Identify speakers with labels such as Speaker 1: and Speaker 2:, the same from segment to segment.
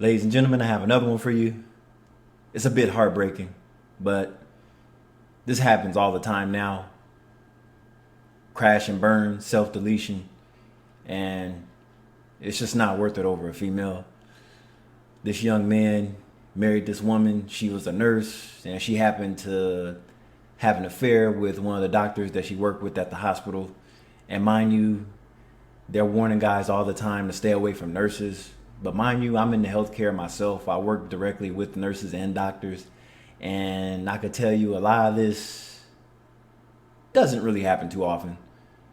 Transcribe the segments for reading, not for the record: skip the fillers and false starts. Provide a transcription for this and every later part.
Speaker 1: Ladies and gentlemen, I have another one for you. It's a bit heartbreaking, but this happens all the time now. Crash and burn, self deletion, and it's just not worth it over a female. This young man married this woman. She was a nurse, and she happened to have an affair with one of the doctors that she worked with at the hospital. And mind you, they're warning guys all the time to stay away from nurses. But mind you, I'm in the healthcare myself. I work directly with nurses and doctors. And I could tell you a lot of this doesn't really happen too often.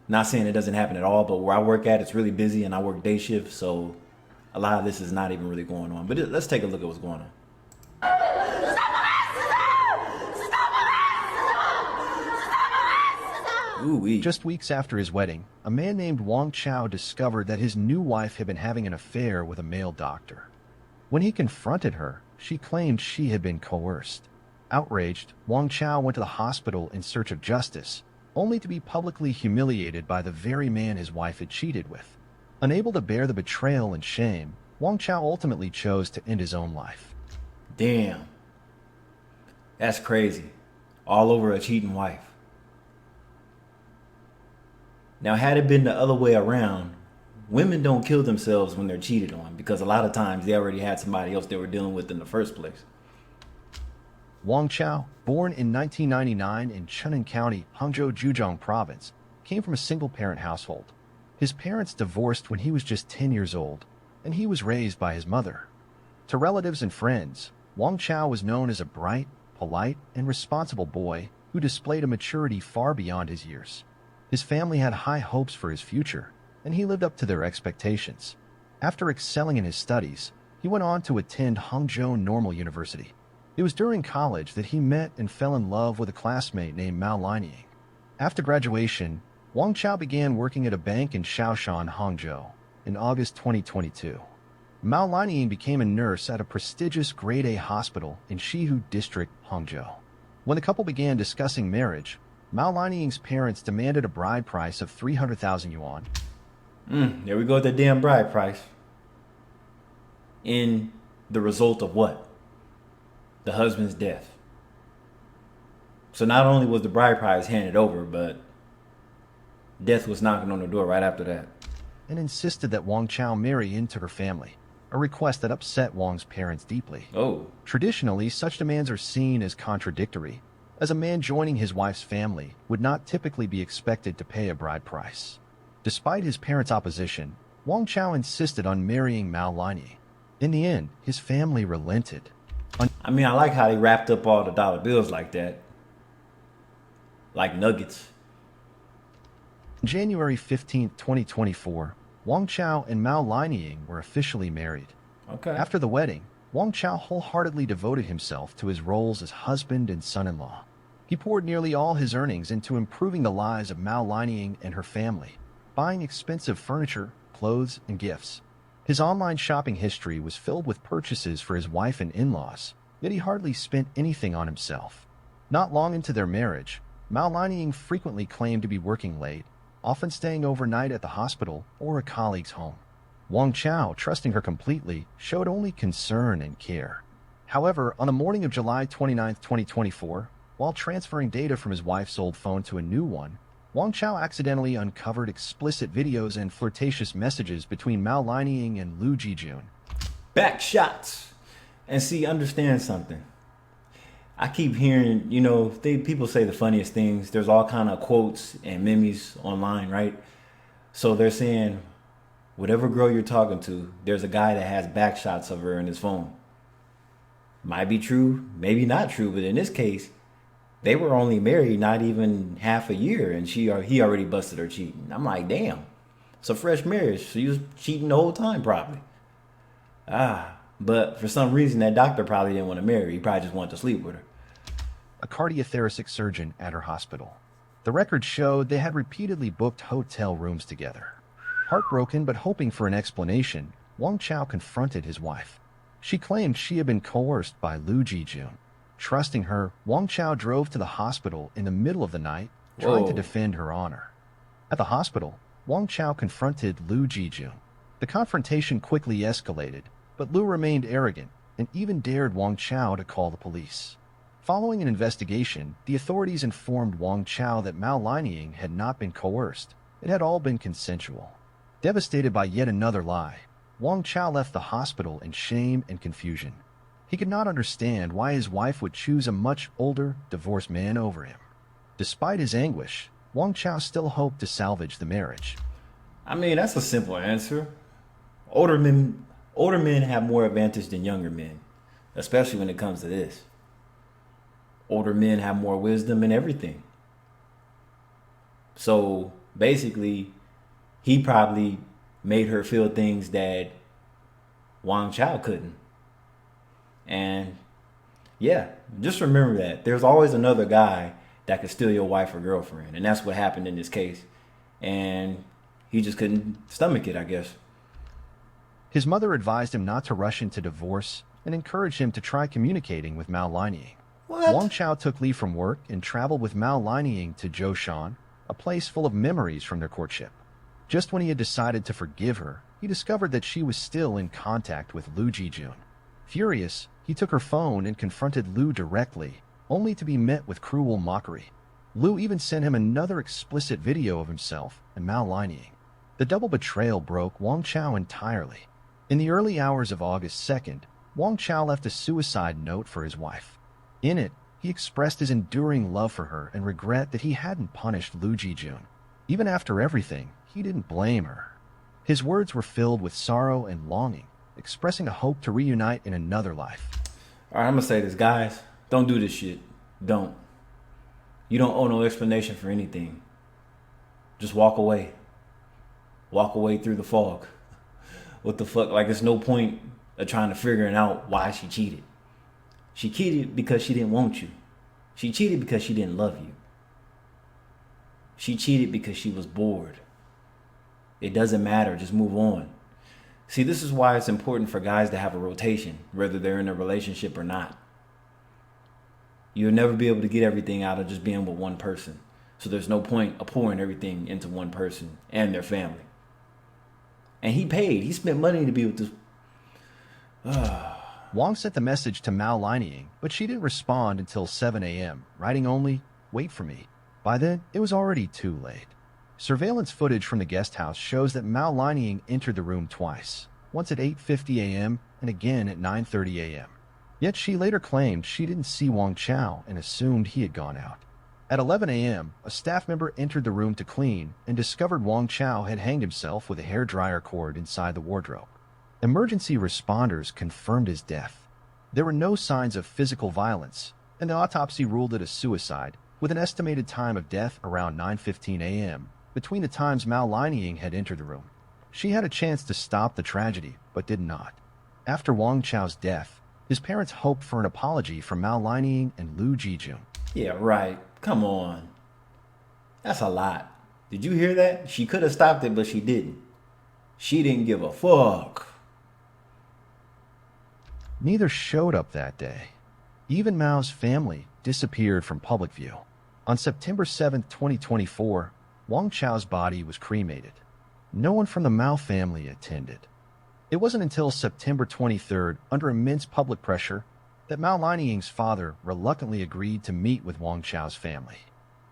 Speaker 1: Not saying it doesn't happen at all, but where I work at, it's really busy and I work day shift. So a lot of this is not even really going on. But let's take a look at what's going on. Ooh-wee.
Speaker 2: Just weeks after his wedding, a man named Wang Chao discovered that his new wife had been having an affair with a male doctor. When he confronted her, she claimed she had been coerced. Outraged, Wang Chao went to the hospital in search of justice, only to be publicly humiliated by the very man his wife had cheated with. Unable to bear the betrayal and shame, Wang Chao ultimately chose to end his own life.
Speaker 1: Damn. That's crazy. All over a cheating wife. Now, had it been the other way around, women don't kill themselves when they're cheated on because a lot of times they already had somebody else they were dealing with in the first place.
Speaker 2: Wang Chao, born in 1999 in Chenan County, Hangzhou, Zhejiang Province, came from a single-parent household. His parents divorced when he was just 10 years old, and he was raised by his mother. To relatives and friends, Wang Chao was known as a bright, polite, and responsible boy who displayed a maturity far beyond his years. His family had high hopes for his future, and he lived up to their expectations. After excelling in his studies, he went on to attend Hangzhou Normal University. It was during college that he met and fell in love with a classmate named Mao Linying. After graduation, Wang Chao began working at a bank in Shaoshan, Hangzhou, in August 2022. Mao Linying became a nurse at a prestigious Grade A hospital in Shihu District, Hangzhou. When the couple began discussing marriage, Mao Linying's parents demanded a bride price of 300,000 yuan.
Speaker 1: There we go with the damn bride price. In the result of what? The husband's death. So not only was the bride price handed over, but death was knocking on the door right after that.
Speaker 2: And insisted that Wang Chao marry into her family, a request that upset Wang's parents deeply.
Speaker 1: Oh.
Speaker 2: Traditionally, such demands are seen as contradictory, as a man joining his wife's family would not typically be expected to pay a bride price. Despite his parents' opposition, Wang Chao insisted on marrying Mao Linying. In the end, his family relented.
Speaker 1: I mean, I like how they wrapped up all the dollar bills like that. Like nuggets.
Speaker 2: On January 15, 2024, Wang Chao and Mao Linying were officially married.
Speaker 1: Okay.
Speaker 2: After the wedding, Wang Chao wholeheartedly devoted himself to his roles as husband and son-in-law. He poured nearly all his earnings into improving the lives of Mao Linying and her family, buying expensive furniture, clothes, and gifts. His online shopping history was filled with purchases for his wife and in-laws, yet he hardly spent anything on himself. Not long into their marriage, Mao Linying frequently claimed to be working late, often staying overnight at the hospital or a colleague's home. Wang Chao, trusting her completely, showed only concern and care. However, on the morning of July 29, 2024, while transferring data from his wife's old phone to a new one, Wang Chao accidentally uncovered explicit videos and flirtatious messages between Mao Linying and Liu Jijun.
Speaker 1: Back shots. And see, understand something. I keep hearing, people say the funniest things. There's all kind of quotes and memes online, right? So they're saying, whatever girl you're talking to, there's a guy that has back shots of her in his phone. Might be true, maybe not true, but in this case, they were only married not even half a year, and he already busted her cheating. I'm like, damn, it's a fresh marriage. She was cheating the whole time, probably. But for some reason, that doctor probably didn't want to marry her. He probably just wanted to sleep with her.
Speaker 2: A cardiothoracic surgeon at her hospital. The records showed they had repeatedly booked hotel rooms together. Heartbroken but hoping for an explanation, Wang Chao confronted his wife. She claimed she had been coerced by Liu Jijun. Trusting her, Wang Chao drove to the hospital in the middle of the night, trying to defend her honor. At the hospital, Wang Chao confronted Liu Jijun. The confrontation quickly escalated, But Liu remained arrogant and even dared Wang Chao to call the police. Following an investigation, the authorities informed Wang Chao that Mao Lining had not been coerced. It had all been consensual. Devastated by yet another lie, Wang Chao left the hospital in shame and confusion. He could not understand why his wife would choose a much older, divorced man over him. Despite his anguish, Wang Chao still hoped to salvage the marriage.
Speaker 1: I mean, that's a simple answer. Older men have more advantage than younger men, especially when it comes to this. Older men have more wisdom in everything. So basically, he probably made her feel things that Wang Chao couldn't. And yeah, just remember that there's always another guy that could steal your wife or girlfriend. And that's what happened in this case. And he just couldn't stomach it, I guess.
Speaker 2: His mother advised him not to rush into divorce and encouraged him to try communicating with Mao Lining.
Speaker 1: What?
Speaker 2: Wang Chao took leave from work and traveled with Mao Lining to Zhoushan, a place full of memories from their courtship. Just when he had decided to forgive her, he discovered that she was still in contact with Liu Jijun. Furious, he took her phone and confronted Liu directly, only to be met with cruel mockery. Liu even sent him another explicit video of himself and Mao Lining. The double betrayal broke Wang Chao entirely. In the early hours of August 2nd, Wang Chao left a suicide note for his wife. In it, he expressed his enduring love for her and regret that he hadn't punished Liu Jijun. Even after everything, he didn't blame her. His words were filled with sorrow and longing, expressing a hope to reunite in another life.
Speaker 1: All right, I'm going to say this, guys. Don't do this shit. Don't. You don't owe no explanation for anything. Just walk away. Walk away through the fog. What the fuck? Like, it's no point of trying to figuring out why she cheated. She cheated because she didn't want you. She cheated because she didn't love you. She cheated because she was bored. It doesn't matter. Just move on. See, this is why it's important for guys to have a rotation, whether they're in a relationship or not. You'll never be able to get everything out of just being with one person. So there's no point of pouring everything into one person and their family. And he paid. He spent money to be with this.
Speaker 2: Wang sent the message to Mao Lining, but she didn't respond until 7 a.m., writing only, "Wait for me." By then, it was already too late. Surveillance footage from the guest house shows that Mao Lining entered the room twice, once at 8:50 a.m. and again at 9:30 a.m. Yet she later claimed she didn't see Wang Chao and assumed he had gone out. At 11 a.m., a staff member entered the room to clean and discovered Wang Chao had hanged himself with a hairdryer cord inside the wardrobe. Emergency responders confirmed his death. There were no signs of physical violence, and the autopsy ruled it a suicide, with an estimated time of death around 9:15 a.m., between the times Mao Lining had entered the room. She had a chance to stop the tragedy, but did not. After Wang Chao's death, his parents hoped for an apology from Mao Lining and Liu Jijun.
Speaker 1: Yeah, right. Come on. That's a lot. Did you hear that? She could have stopped it, but she didn't. She didn't give a fuck.
Speaker 2: Neither showed up that day. Even Mao's family disappeared from public view. On September 7, 2024, Wang Chao's body was cremated. No one from the Mao family attended. It wasn't until September 23rd, under immense public pressure, that Mao Lining's father reluctantly agreed to meet with Wang Chao's family.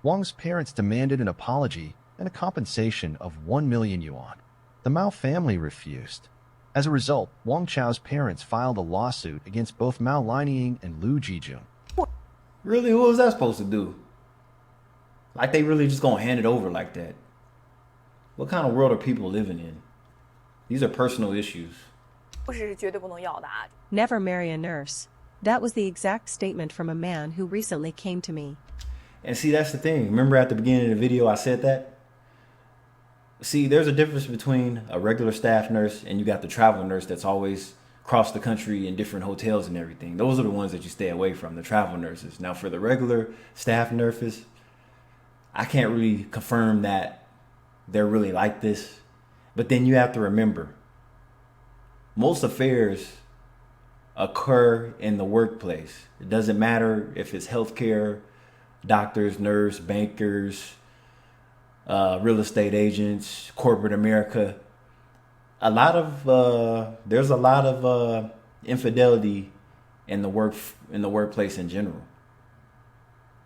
Speaker 2: Wang's parents demanded an apology and a compensation of 1 million yuan. The Mao family refused. As a result, Wang Chao's parents filed a lawsuit against both Mao Lining and Liu Jijun.
Speaker 1: Really? What was that supposed to do? Like, they really just gonna hand it over like that? What kind of world are people living in? These are personal issues.
Speaker 3: Never marry a nurse. That was the exact statement from a man who recently came to me.
Speaker 1: And see, that's the thing. Remember at the beginning of the video I said that? See, there's a difference between a regular staff nurse and you got the travel nurse that's always across the country in different hotels and everything. Those are the ones that you stay away from, the travel nurses. Now, for the regular staff nurses, I can't really confirm that they're really like this. But then you have to remember, most affairs occur in the workplace. It doesn't matter if it's healthcare, doctors, nurse, bankers, real estate agents, corporate America. A lot of there's a lot of infidelity in the workplace in general.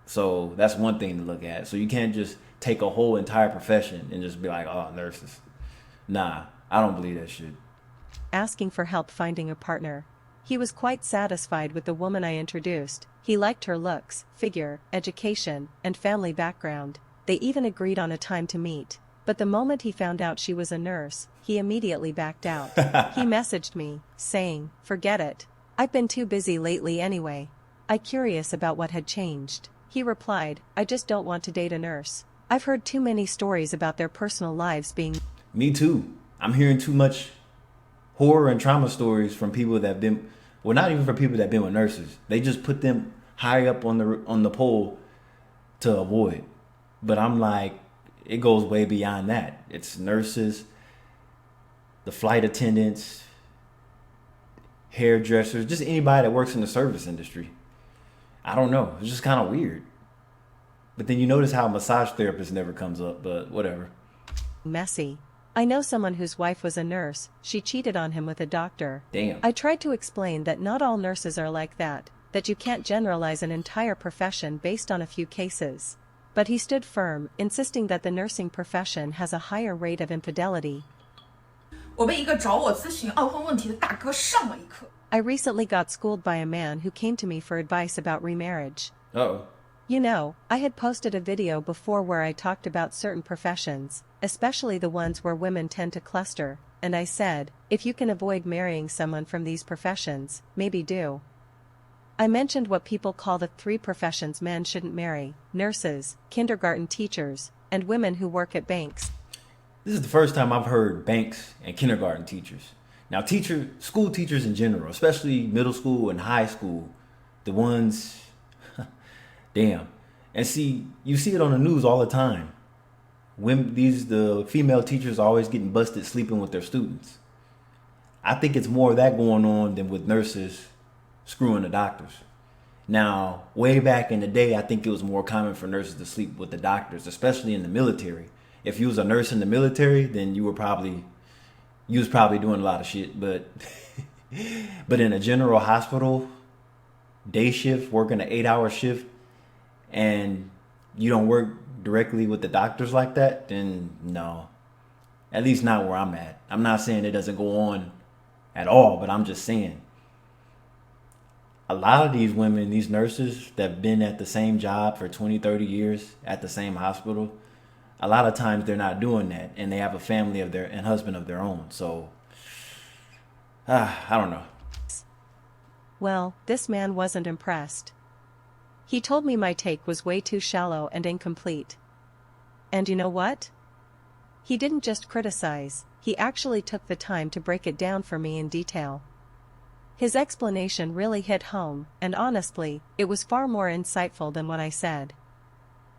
Speaker 1: So that's one thing to look at. So you can't just take a whole entire profession and just be like, oh, nurses. Nah, I don't believe that shit.
Speaker 3: Asking for help finding a partner. He was quite satisfied with the woman I introduced. He liked her looks, figure, education, and family background. They even agreed on a time to meet. But the moment he found out she was a nurse, he immediately backed out. He messaged me, saying, "Forget it. I've been too busy lately anyway." I curious about what had changed. He replied, "I just don't want to date a nurse. I've heard too many stories about their personal lives being..."
Speaker 1: Me too. I'm hearing too much horror and trauma stories from people that have been, well, not even from people that have been with nurses. They just put them high up on the pole to avoid. But I'm like, it goes way beyond that. It's nurses, the flight attendants, hairdressers, just anybody that works in the service industry. I don't know. It's just kind of weird. But then you notice how massage therapist never comes up, but whatever.
Speaker 3: Messy. I know someone whose wife was a nurse. She cheated on him with a doctor.
Speaker 1: Damn.
Speaker 3: I tried to explain that not all nurses are like that you can't generalize an entire profession based on a few cases. But he stood firm, insisting that the nursing profession has a higher rate of infidelity.
Speaker 4: 我被一个找我咨询二婚问题的大哥上了一课。
Speaker 3: I recently got schooled by a man who came to me for advice about remarriage.
Speaker 1: Uh-oh.
Speaker 3: You know, I had posted a video before where I talked about certain professions, especially the ones where women tend to cluster, and I said, if you can avoid marrying someone from these professions, maybe do. I mentioned what people call the 3 professions men shouldn't marry: nurses, kindergarten teachers, and women who work at banks.
Speaker 1: This is the first time I've heard banks and kindergarten teachers. Now, school teachers in general, especially middle school and high school, the ones, damn. And you see it on the news all the time. The female teachers are always getting busted sleeping with their students. I think it's more of that going on than with nurses screwing the doctors. Now, way back in the day, I think it was more common for nurses to sleep with the doctors, especially in the military. If you was a nurse in the military, then you was probably doing a lot of shit. But but in a general hospital, day shift, working an 8-hour shift, and you don't work directly with the doctors like that, then no. At least not where I'm at. I'm not saying it doesn't go on at all, but I'm just saying a lot of these women, these nurses that have been at the same job for 20, 30 years at the same hospital, a lot of times they're not doing that, and they have a family and husband of their own. So, I don't know.
Speaker 3: Well, this man wasn't impressed. He told me my take was way too shallow and incomplete. And you know what? He didn't just criticize, he actually took the time to break it down for me in detail. His explanation really hit home, and honestly, it was far more insightful than what I said.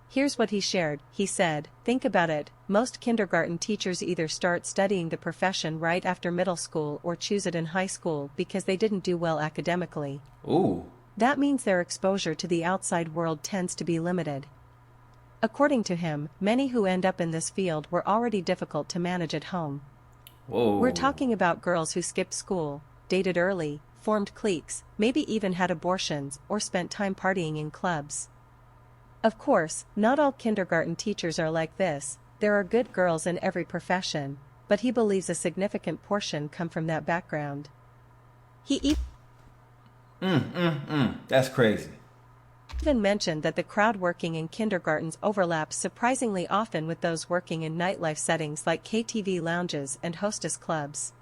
Speaker 3: Here's what he shared. He said, "Think about it, most kindergarten teachers either start studying the profession right after middle school or choose it in high school because they didn't do well academically.
Speaker 1: Ooh.
Speaker 3: That means their exposure to the outside world tends to be limited." According to him, many who end up in this field were already difficult to manage at home.
Speaker 1: Whoa.
Speaker 3: We're talking about girls who skipped school, dated early, formed cliques, maybe even had abortions or spent time partying in clubs. Of course, not all kindergarten teachers are like this. There are good girls in every profession, but he believes a significant portion come from that background. He
Speaker 1: That's crazy.
Speaker 3: even mentioned that the crowd working in kindergartens overlaps surprisingly often with those working in nightlife settings like KTV lounges and hostess clubs.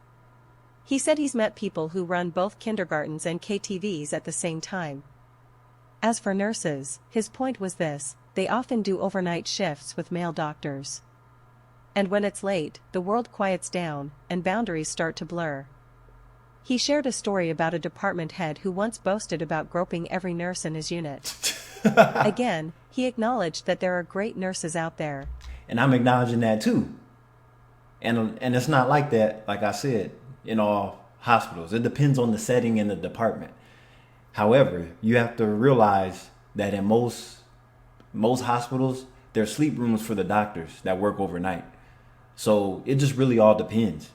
Speaker 3: He said he's met people who run both kindergartens and KTVs at the same time. As for nurses, his point was this: they often do overnight shifts with male doctors. And when it's late, the world quiets down, and boundaries start to blur. He shared a story about a department head who once boasted about groping every nurse in his unit. Again, he acknowledged that there are great nurses out there.
Speaker 1: And I'm acknowledging that too. And it's not like that, like I said, in all hospitals. It depends on the setting and the department. However, you have to realize that in most hospitals, there are sleep rooms for the doctors that work overnight. So it just really all depends.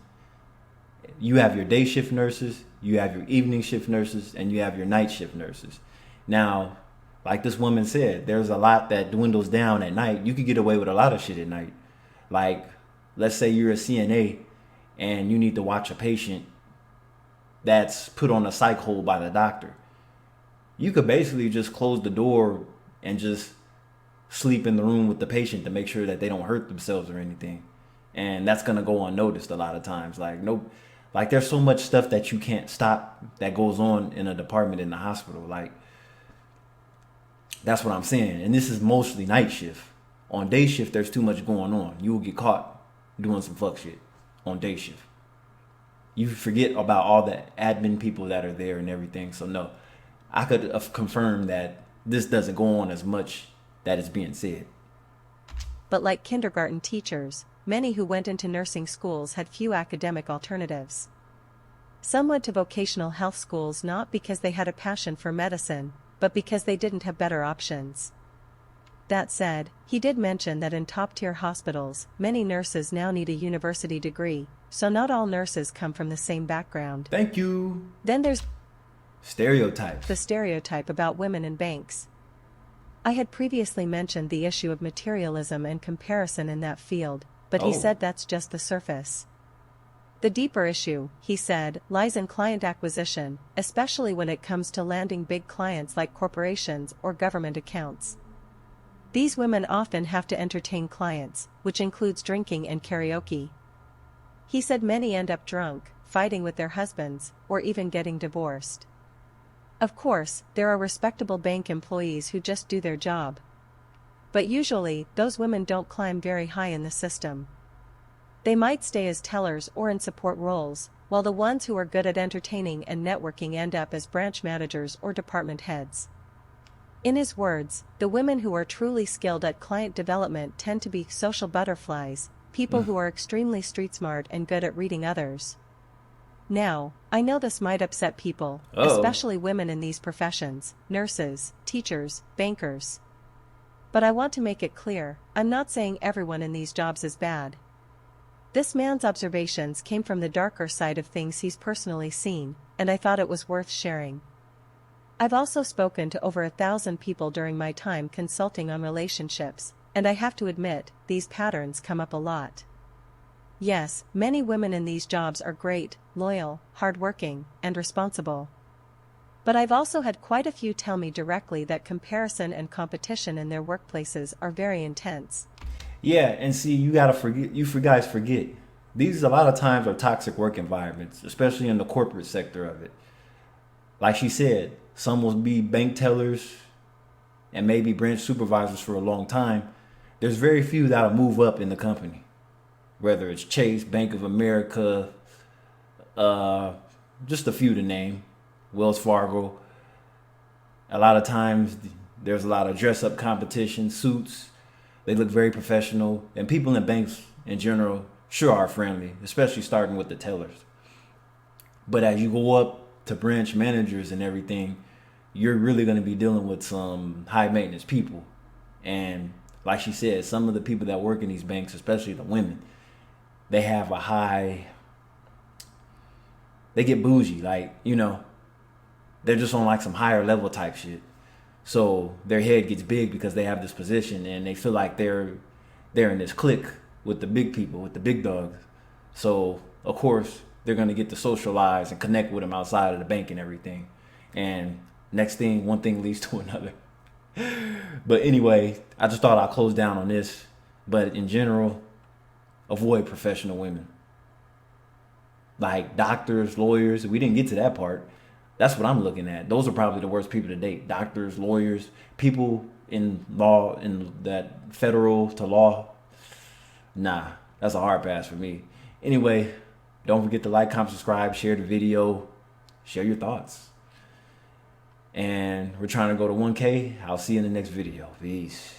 Speaker 1: You have your day shift nurses, you have your evening shift nurses, and you have your night shift nurses. Now, like this woman said, there's a lot that dwindles down at night. You could get away with a lot of shit at night. Like, let's say you're a CNA and you need to watch a patient that's put on a psych hold by the doctor. You could basically just close the door and just sleep in the room with the patient to make sure that they don't hurt themselves or anything. And that's gonna go unnoticed a lot of times. Like there's so much stuff that you can't stop that goes on in a department in the hospital. Like, that's what I'm saying. And this is mostly night shift. On day shift, there's too much going on. You will get caught doing some fuck shit on day shift. You forget about all the admin people that are there and everything. So no, I could confirm that this doesn't go on as much that is being said.
Speaker 3: But like kindergarten teachers, many who went into nursing schools had few academic alternatives. Some went to vocational health schools not because they had a passion for medicine, but because they didn't have better options. That said, he did mention that in top-tier hospitals, many nurses now need a university degree, so not all nurses come from the same background.
Speaker 1: Thank you.
Speaker 3: Then there's
Speaker 1: Stereotypes.
Speaker 3: the stereotype about women in banks. I had previously mentioned the issue of materialism and comparison in that field, but he said that's just the surface. The deeper issue, he said, lies in client acquisition, especially when it comes to landing big clients like corporations or government accounts. These women often have to entertain clients, which includes drinking and karaoke. He said many end up drunk, fighting with their husbands, or even getting divorced. Of course, there are respectable bank employees who just do their job. But usually, those women don't climb very high in the system. They might stay as tellers or in support roles, while the ones who are good at entertaining and networking end up as branch managers or department heads. In his words, the women who are truly skilled at client development tend to be social butterflies, people who are extremely street smart and good at reading others. Now, I know this might upset people, especially women in these professions, nurses, teachers, bankers. But I want to make it clear, I'm not saying everyone in these jobs is bad. This man's observations came from the darker side of things he's personally seen, and I thought it was worth sharing. I've also spoken to over 1,000 people during my time consulting on relationships, and I have to admit, these patterns come up a lot. Yes, many women in these jobs are great, loyal, hardworking, and responsible. But I've also had quite a few tell me directly that comparison and competition in their workplaces are very intense.
Speaker 1: Yeah, and see, you guys forget. These a lot of times are toxic work environments, especially in the corporate sector of it. Like she said, some will be bank tellers and maybe branch supervisors for a long time. There's very few that'll move up in the company. Whether it's Chase, Bank of America, just a few to name, Wells Fargo. A lot of times there's a lot of dress up competition, suits. They look very professional, and people in banks in general sure are friendly, especially starting with the tellers. But as you go up to branch managers and everything, you're really going to be dealing with some high maintenance people. And like she said, some of the people that work in these banks, especially the women, they have they get bougie, like, they're just on like some higher level type shit. So their head gets big because they have this position and they feel like they're in this clique with the big people, with the big dogs. So of course they're gonna get to socialize and connect with them outside of the bank and everything. And next thing, one thing leads to another. But anyway, I just thought I'd close down on this. But in general, avoid professional women. Like doctors, lawyers, we didn't get to that part. That's what I'm looking at. Those are probably the worst people to date. Doctors, lawyers, people in law, in that federal to law. Nah, that's a hard pass for me. Anyway, don't forget to like, comment, subscribe, share the video, share your thoughts. And we're trying to go to 1K. I'll see you in the next video. Peace.